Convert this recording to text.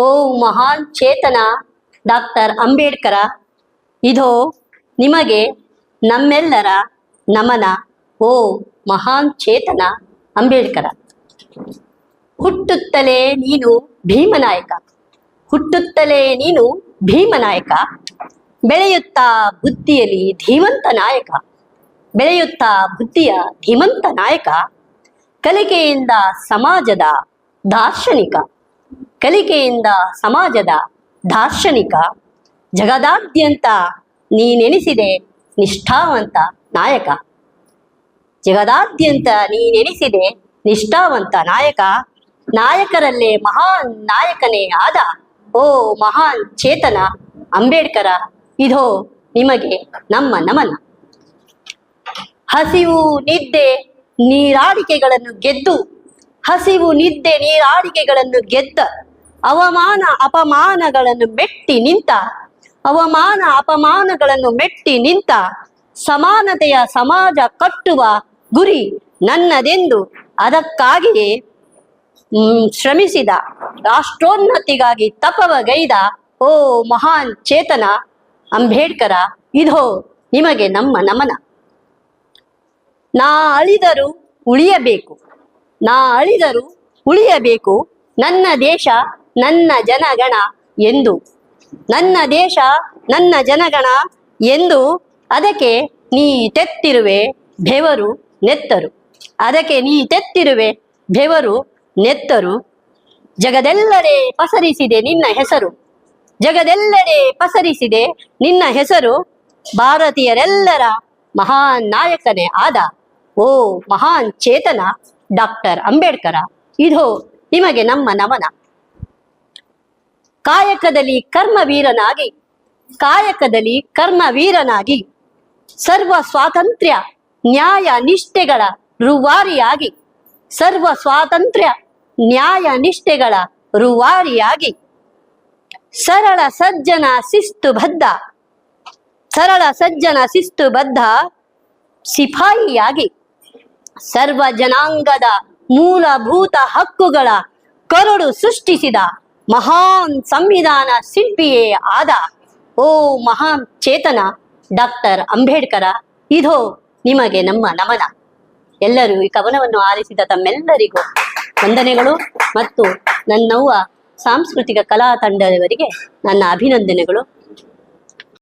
ಓ ಮಹಾನ್ ಚೇತನ ಡಾಕ್ಟರ್ ಅಂಬೇಡ್ಕರ, ಇದೋ ನಿಮಗೆ ನಮ್ಮೆಲ್ಲರ ನಮನ. ಓ ಮಹಾನ್ ಚೇತನ ಅಂಬೇಡ್ಕರ. ಹುಟ್ಟುತ್ತಲೇ ನೀನು ಭೀಮನಾಯಕ, ಹುಟ್ಟುತ್ತಲೇ ನೀನು ಭೀಮನಾಯಕ. ಬೆಳೆಯುತ್ತಾ ಬುದ್ಧಿಯಲ್ಲಿ ಧೀಮಂತ ನಾಯಕ, ಬೆಳೆಯುತ್ತಾ ಬುದ್ಧಿಯ ಧೀಮಂತ ನಾಯಕ. ಕಲಿಕೆಯಿಂದ ಸಮಾಜದ ದಾರ್ಶನಿಕ, ಕಲಿಕೆಯಿಂದ ಸಮಾಜದ ದಾರ್ಶನಿಕ. ಜಗದಾದ್ಯಂತ ನೀನೆನಿಸಿದೆ ನಿಷ್ಠಾವಂತ ನಾಯಕ, ಜಗದಾದ್ಯಂತ ನೀನೆನಿಸಿದೆ ನಿಷ್ಠಾವಂತ ನಾಯಕ. ನಾಯಕರಲ್ಲೇ ಮಹಾನ್ ನಾಯಕನೇ ಆದ ಓ ಮಹಾನ್ ಚೇತನ ಅಂಬೇಡ್ಕರ, ಇದೋ ನಿಮಗೆ ನಮ್ಮ ನಮನ. ಹಸಿವು ನಿದ್ದೆ ನೀರಾಡಿಕೆಗಳನ್ನು ಗೆದ್ದು, ಹಸಿವು ನಿದ್ದೆ ನೀರಾಡಿಕೆಗಳನ್ನು ಗೆದ್ದ, ಅವಮಾನ ಅಪಮಾನಗಳನ್ನು ಮೆಟ್ಟಿ ನಿಂತ, ಅವಮಾನ ಅಪಮಾನಗಳನ್ನು ಮೆಟ್ಟಿ ನಿಂತ, ಸಮಾನತೆಯ ಸಮಾಜ ಕಟ್ಟುವ ಗುರಿ ನನ್ನದೆಂದು ಅದಕ್ಕಾಗಿಯೇ ಶ್ರಮಿಸಿದ, ರಾಷ್ಟ್ರೋನ್ನತಿಗಾಗಿ ತಪವಗೈದ ಓ ಮಹಾನ್ ಚೇತನ ಅಂಬೇಡ್ಕರ, ಇದೋ ನಿಮಗೆ ನಮ್ಮ ನಮನ. ನಾ ಅಳಿದರೂ ಉಳಿಯಬೇಕು, ನಾ ಅಳಿದರೂ ಉಳಿಯಬೇಕು, ನನ್ನ ದೇಶ ನನ್ನ ಜನಗಣ ಎಂದು, ನನ್ನ ದೇಶ ನನ್ನ ಜನಗಣ ಎಂದು. ಅದಕ್ಕೆ ನೀ ತೆತ್ತಿರುವೆ ಬೆವರು ನೆತ್ತರು, ಅದಕ್ಕೆ ನೀ ತೆತ್ತಿರುವೆ ಬೆವರು ನೆತ್ತರು. ಜಗದೆಲ್ಲೆಡೆ ಪಸರಿಸಿದೆ ನಿನ್ನ ಹೆಸರು, ಜಗದೆಲ್ಲೆಡೆ ಪಸರಿಸಿದೆ ನಿನ್ನ ಹೆಸರು. ಭಾರತೀಯರೆಲ್ಲರ ಮಹಾನ್ ನಾಯಕನೇ ಆದ ಓ ಮಹಾನ್ ಚೇತನ ಡಾಕ್ಟರ್ ಅಂಬೇಡ್ಕರ, ಇದೋ ನಿಮಗೆ ನಮ್ಮ ನಮನ. ಕಾಯಕದಲ್ಲಿ ಕರ್ಮವೀರನಾಗಿ, ಕಾಯಕದಲ್ಲಿ ಕರ್ಮವೀರನಾಗಿ, ಸರ್ವ ಸ್ವಾತಂತ್ರ್ಯ ನ್ಯಾಯ ನಿಷ್ಠೆಗಳ ರೂವಾರಿಯಾಗಿ, ಸರ್ವ ಸ್ವಾತಂತ್ರ್ಯ ನ್ಯಾಯ ನಿಷ್ಠೆಗಳ ರೂವಾರಿಯಾಗಿ, ಸರಳ ಸಜ್ಜನ ಶಿಸ್ತುಬದ್ಧ, ಸರಳ ಸಜ್ಜನ ಶಿಸ್ತುಬದ್ಧ ಸಿಪಾಯಿಯಾಗಿ, ಸರ್ವ ಜನಾಂಗದ ಮೂಲಭೂತ ಹಕ್ಕುಗಳ ಕರಡು ಸೃಷ್ಟಿಸಿದ ಮಹಾನ್ ಸಂವಿಧಾನ ಶಿಲ್ಪಿಯೇ ಆದ ಓ ಮಹಾನ್ ಚೇತನ ಡಾಕ್ಟರ್ ಅಂಬೇಡ್ಕರ, ಇದೋ ನಿಮಗೆ ನಮ್ಮ ನಮನ. ಎಲ್ಲರೂ ಈ ಕವನವನ್ನು ಆಲಿಸಿದ ತಮ್ಮೆಲ್ಲರಿಗೂ ವಂದನೆಗಳು ಮತ್ತು ನನ್ನವ್ವ ಸಾಂಸ್ಕೃತಿಕ ಕಲಾ ತಂಡದವರಿಗೆ ನನ್ನ ಅಭಿನಂದನೆಗಳು.